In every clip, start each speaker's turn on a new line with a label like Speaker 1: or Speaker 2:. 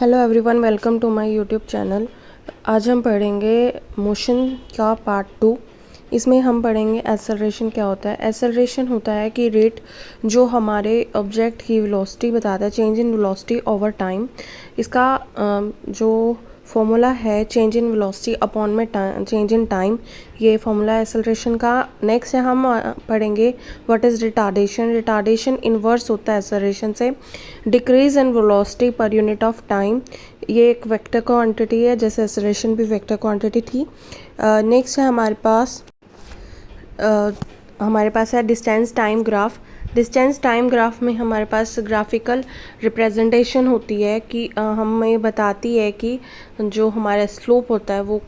Speaker 1: Hello everyone, welcome to my YouTube channel. आज हम पढ़ेंगे मोशन का पार्ट 2। इसमें हम पढ़ेंगे एक्सेलरेशन क्या होता है। एक्सेलरेशन होता है कि रेट जो हमारे ऑब्जेक्ट की वेलोसिटी बताता है, change in velocity over time. इसका जो फॉर्मूला है चेंज इन वेलोसिटी अपॉन में चेंज इन टाइम, ये फॉर्मूला है एक्सेलरेशन का। नेक्स्ट है हम पढ़ेंगे what is retardation. Retardation inverse होता है एक्सेलरेशन से। Decrease in velocity per unit of time, ये एक वेक्टर क्वांटिटी है, जैसे एक्सेलरेशन भी वेक्टर क्वांटिटी थी। नेक्स्ट है हमारे पास है distance time graph. Distance time graph में हमारे पास ग्राफिकल रिप्रेजेंटेशन होती है कि हमें बताती है कि जो हमारा स्लोप होता है वो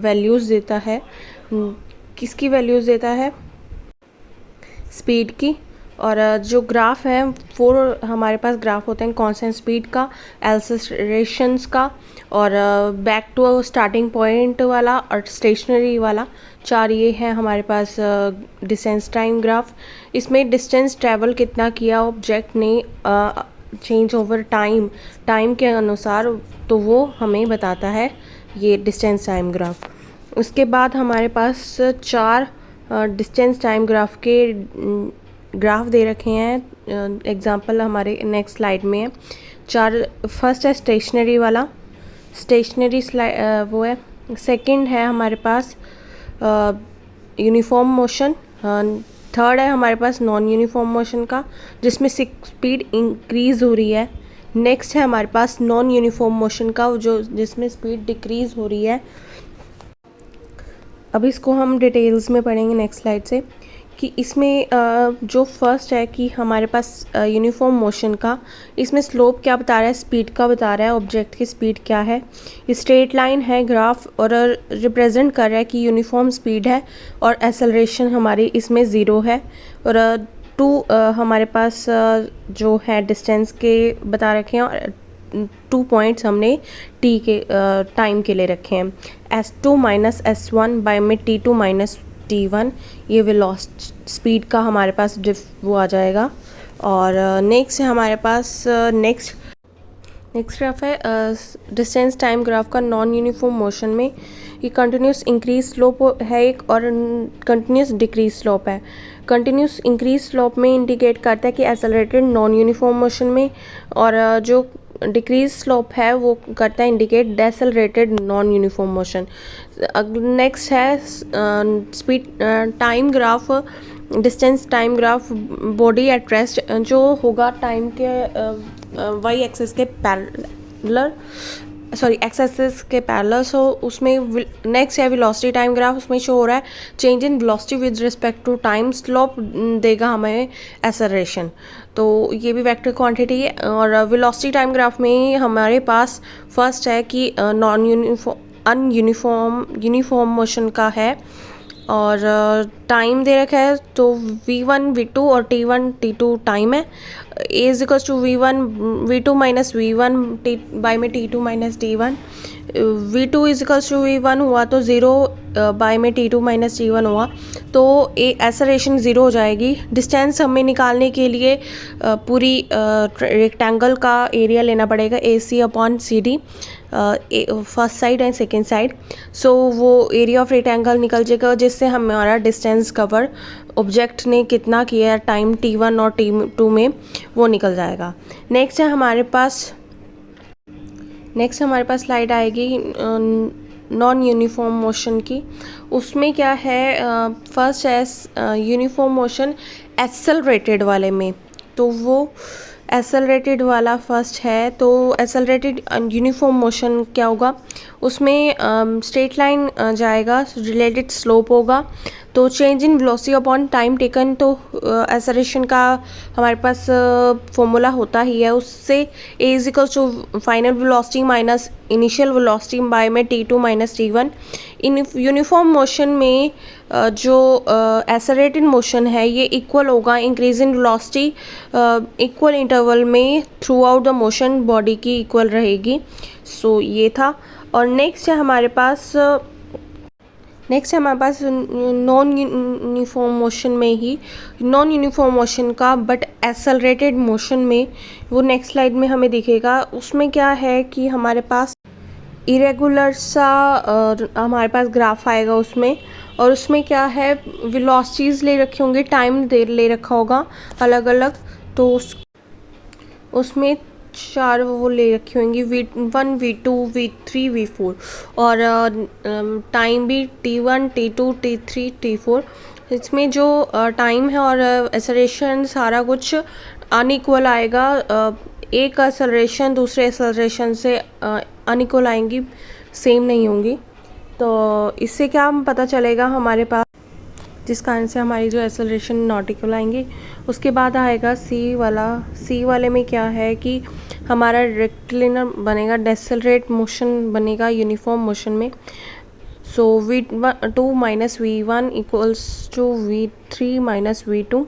Speaker 1: वैल्यूज़ देता है। किसकी वैल्यूज़ देता है? स्पीड की। और जो ग्राफ है वो हमारे पास ग्राफ होते हैं कांस्टेंट स्पीड का, एक्सेलरेशंस का, और बैक टू स्टार्टिंग पॉइंट वाला और स्टेशनरी वाला। चार ये हैं हमारे पास डिस्टेंस टाइम ग्राफ। इसमें डिस्टेंस ट्रैवल कितना किया ऑब्जेक्ट ने चेंज ओवर टाइम के अनुसार, तो वो हमें बताता है ये डिस्टेंस टाइम ग्राफ। उसके बाद हमारे पास चार डिस्टेंस टाइम ग्राफ के ग्राफ दे रखे हैं। एग्जांपल हमारे नेक्स्ट स्लाइड में है। चार, फर्स्ट है स्टेशनरी वाला, स्टेशनरी वो है। सेकंड है हमारे पास यूनिफॉर्म मोशन। थर्ड है हमारे पास नॉन यूनिफॉर्म मोशन का, जिसमें स्पीड इंक्रीज़ हो रही है। नेक्स्ट है हमारे पास नॉन यूनिफॉर्म मोशन का, जिसमें स्पीड डिक्रीज़ हो रही है। अब इसको हम डिटेल्स में पढ़ेंगे नेक्स्ट स्लाइड से कि इसमें जो फर्स्ट है कि हमारे पास यूनिफॉर्म मोशन का, इसमें स्लोप क्या बता रहा है, स्पीड का बता रहा है, ऑब्जेक्ट की स्पीड क्या है। ये स्ट्रेट लाइन है ग्राफ और रिप्रेजेंट कर रहा है कि यूनिफॉर्म स्पीड है और एक्सेलरेशन हमारी इसमें ज़ीरो है। और हमारे पास जो है डिस्टेंस के बता रखे हैं, और 2 पॉइंट्स हमने टी के टाइम के लिए रखे हैं। S2 माइनस S1 बाय में T2 माइनस T1, ये वेलोसिटी स्पीड का हमारे पास वो आ जाएगा। और नेक्स्ट है हमारे पास नेक्स्ट ग्राफ है डिस्टेंस टाइम ग्राफ का नॉन यूनिफॉर्म मोशन में। ये कंटिन्यूस इंक्रीज स्लोप है एक, और कंटिन्यूस डिक्रीज स्लोप है। कंटिन्यूस इंक्रीज स्लोप में इंडिकेट करता है कि एक्सेलरेटेड नॉन यूनिफॉर्म मोशन में, और जो डिक्रीज स्लोप है वो करता है indicate decelerated non uniform motion. Next है speed time graph, distance time graph body at rest, जो होगा टाइम के वाई एक्सिस के पैरेलल, एक्स एक्सिस के पैरेलल। सो उसमें नेक्स्ट है वेलोसिटी टाइम ग्राफ, उसमें शो हो रहा है change in velocity with respect to time, slope देगा हमें एक्सेलरेशन। तो ये भी वेक्टर क्वांटिटी है। और वेलोसिटी टाइम ग्राफ में हमारे पास फर्स्ट है कि नॉन यूनिफॉर्म मोशन का है, और टाइम दे रखा है, तो v1 v2 और t1 t2 टाइम है। a is equals to v1 v2 minus v1 by में t2 minus t1। v2 is equals to v1 हुआ तो 0 बाय में t2 माइनस t1 हुआ, तो एक्सेलरेशन 0 हो जाएगी। डिस्टेंस हमें निकालने के लिए पूरी रेक्टेंगल का एरिया लेना पड़ेगा, AC upon CD, first side and second side. So वो एरिया ऑफ रेक्टेंगल निकल जाएगा, जिससे हमारा डिस्टेंस कवर ऑब्जेक्ट ने कितना किया है टाइम T1 और T2 में, वो निकल जाएगा। नेक्स्ट हमारे पास स्लाइड आएगी नॉन यूनिफॉर्म मोशन की। उसमें क्या है, फर्स्ट है यूनिफॉर्म मोशन एक्सेलरेटेड वाले में, तो वो एक्सेलरेटेड वाला फर्स्ट है। तो एक्सेलरेटेड यूनिफॉर्म मोशन क्या होगा, उसमें स्ट्रेट लाइन जाएगा, रिलेटेड स्लोप होगा, तो change in velocity upon time taken. तो एक्सेलरेशन का हमारे पास फॉर्मूला होता ही है, उससे a is equals to final velocity minus initial velocity by में T2 minus T1। In uniform motion में जो एक्सेलरेटेड मोशन है ये इक्वल होगा increase in velocity equal interval में throughout the motion, body की इक्वल रहेगी। सो ये था। और नेक्स्ट है हमारे पास नेक्स्ट है हमारे पास नॉन यूनिफॉर्म मोशन में ही, नॉन यूनिफॉर्म मोशन का बट एक्सेलरेटेड मोशन में, वो नेक्स्ट स्लाइड में हमें दिखेगा। उसमें क्या है कि हमारे पास इरेगुलर सा हमारे पास ग्राफ आएगा उसमें, और उसमें क्या है वेलोसिटीज़ ले रखे होंगे, टाइम दे ले रखा होगा अलग अलग। तो उसमें 4 वो ले रखी होंगी, V1 V2 V3 V4, और टाइम भी T1 T2 T3 T4। इसमें जो टाइम है और एक्सेलरेशन सारा कुछ अनइक्वल आएगा। एक एक्सेलरेशन दूसरे एक्सेलरेशन से अनइक्वल आएंगी, सेम नहीं होंगी। तो इससे क्या पता चलेगा हमारे पास, जिस कारण से हमारी जो एक्सेलरेशन नॉट इक्वल आएंगी। उसके बाद आएगा सी वाला। सी वाले में क्या है कि हमारा रेक्टिलिनियर बनेगा, डेसेलरेट मोशन बनेगा यूनिफॉर्म मोशन में। So V2 minus V1 equals to V3 minus V2,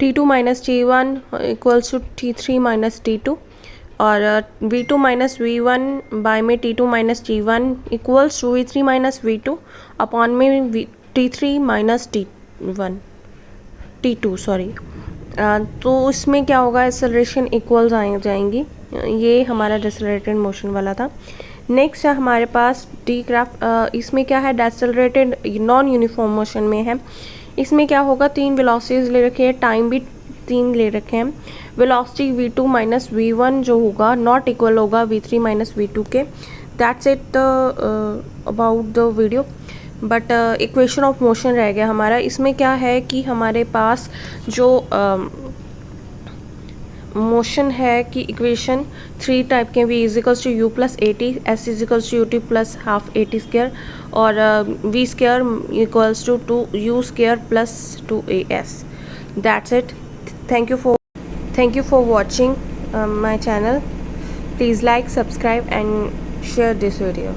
Speaker 1: T2 minus T1 equals to T3 minus T2, और V2 माइनस V1 बाय में T2 minus T1 equals to V3 minus V2 upon में T3 minus T2 sorry. तो इसमें क्या होगा, acceleration equals आ जाएंगी। ये हमारा डेसेलरेटेड मोशन वाला था। नेक्स्ट है हमारे पास डी ग्राफ। इसमें क्या है, डेसेलरेटेड नॉन यूनिफॉर्म मोशन में है। इसमें क्या होगा, 3 वेलोसिटीज ले रखे हैं, टाइम भी 3 ले रखे हैं। वेलोसिटी V2 माइनस V1 जो होगा नॉट इक्वल होगा V3 माइनस V2 के। That's it about the video. But equation of motion रह गया हमारा। इसमें क्या है कि हमारे पास जो मोशन है कि इक्वेशन 3 टाइप के, V equals to U plus AT, S equals to UT plus half AT square, और V square equals to 2U square plus 2AS। That's it. Thank you for watching my channel. Please like, subscribe and share this video.